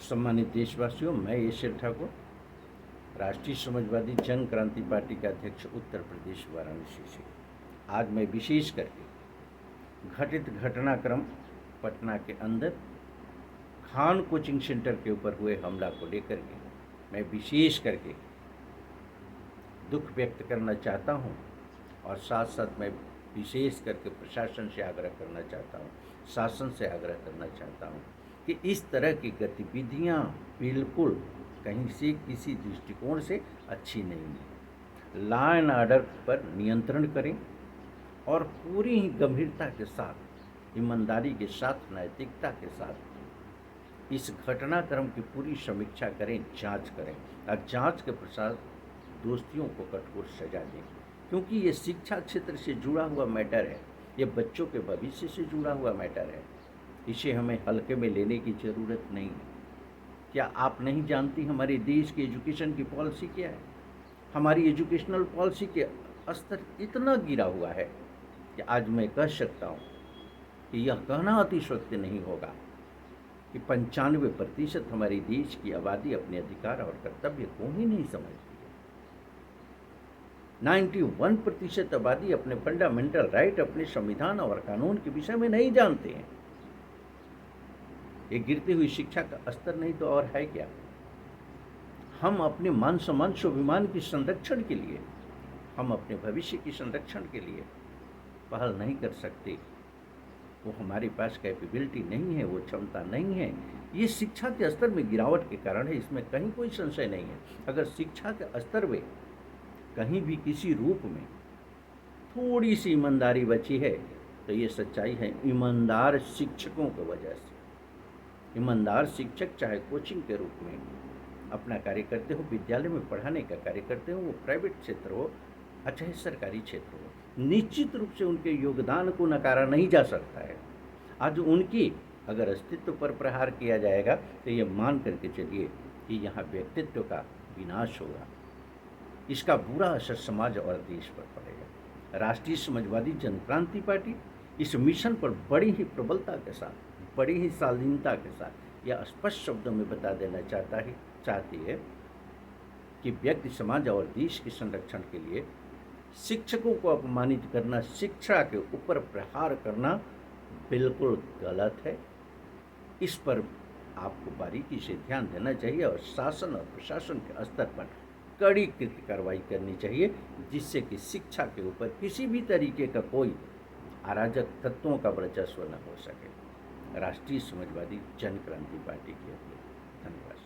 सम्मानित देशवासियों, मैं एशियल ठाकुर, राष्ट्रीय समाजवादी जन क्रांति पार्टी के अध्यक्ष, उत्तर प्रदेश वाराणसी से। आज मैं विशेष करके घटित घटनाक्रम पटना के अंदर खान कोचिंग सेंटर के ऊपर हुए हमला को लेकर के मैं विशेष करके दुख व्यक्त करना चाहता हूं और साथ साथ मैं विशेष करके प्रशासन से आग्रह करना चाहता हूं, शासन से आग्रह करना चाहता हूं कि इस तरह की गतिविधियां बिल्कुल कहीं से किसी दृष्टिकोण से अच्छी नहीं है। लॉ एंड ऑर्डर पर नियंत्रण करें और पूरी ही गंभीरता के साथ, ईमानदारी के साथ, नैतिकता के साथ इस घटनाक्रम की पूरी समीक्षा करें, जांच करें और जांच के पश्चात दोषियों को कठोर सजा दें, क्योंकि ये शिक्षा क्षेत्र से जुड़ा हुआ मैटर है, ये बच्चों के भविष्य से जुड़ा हुआ मैटर है। इसे हमें हल्के में लेने की ज़रूरत नहीं है। क्या आप नहीं जानती हमारे देश की एजुकेशन की पॉलिसी क्या है? हमारी एजुकेशनल पॉलिसी के स्तर इतना गिरा हुआ है कि आज मैं कह सकता हूँ कि यह कहना अतिशयोक्ति नहीं होगा कि 95% हमारे देश की आबादी अपने अधिकार और कर्तव्य को ही नहीं समझती है। 91% आबादी अपने फंडामेंटल राइट, अपने संविधान और कानून के विषय में नहीं जानते हैं। ये गिरती हुई शिक्षा का स्तर नहीं तो और है क्या? हम अपने मान सम्मान स्वाभिमान की संरक्षण के लिए, हम अपने भविष्य की संरक्षण के लिए पहल नहीं कर सकते। वो हमारे पास कैपेबिलिटी नहीं है, वो क्षमता नहीं है। ये शिक्षा के स्तर में गिरावट के कारण है, इसमें कहीं कोई संशय नहीं है। अगर शिक्षा के स्तर में कहीं भी किसी रूप में थोड़ी सी ईमानदारी बची है तो ये सच्चाई है ईमानदार शिक्षकों की वजह से। ईमानदार शिक्षक चाहे कोचिंग के रूप में अपना कार्य करते हो, विद्यालय में पढ़ाने का कार्य करते हो, वो प्राइवेट क्षेत्र हो चाहे सरकारी क्षेत्र हो, निश्चित रूप से उनके योगदान को नकारा नहीं जा सकता है। आज उनकी अगर अस्तित्व पर प्रहार किया जाएगा तो ये मान करके चलिए कि यहाँ व्यक्तित्व का विनाश होगा। इसका बुरा असर समाज और देश पर पड़ेगा। राष्ट्रीय समाजवादी जन क्रांति पार्टी इस मिशन पर बड़ी ही प्रबलता के साथ, बड़ी ही शालीनता के साथ यह स्पष्ट शब्दों में बता देना चाहती है कि व्यक्ति, समाज और देश के संरक्षण के लिए शिक्षकों को अपमानित करना, शिक्षा के ऊपर प्रहार करना बिल्कुल गलत है। इस पर आपको बारीकी से ध्यान देना चाहिए और शासन और प्रशासन के स्तर पर कड़ी कार्रवाई करनी चाहिए, जिससे कि शिक्षा के ऊपर किसी भी तरीके का कोई अराजक तत्वों का वर्चस्व न हो सके। राष्ट्रीय समाजवादी जन क्रांति पार्टी की धन्यवाद।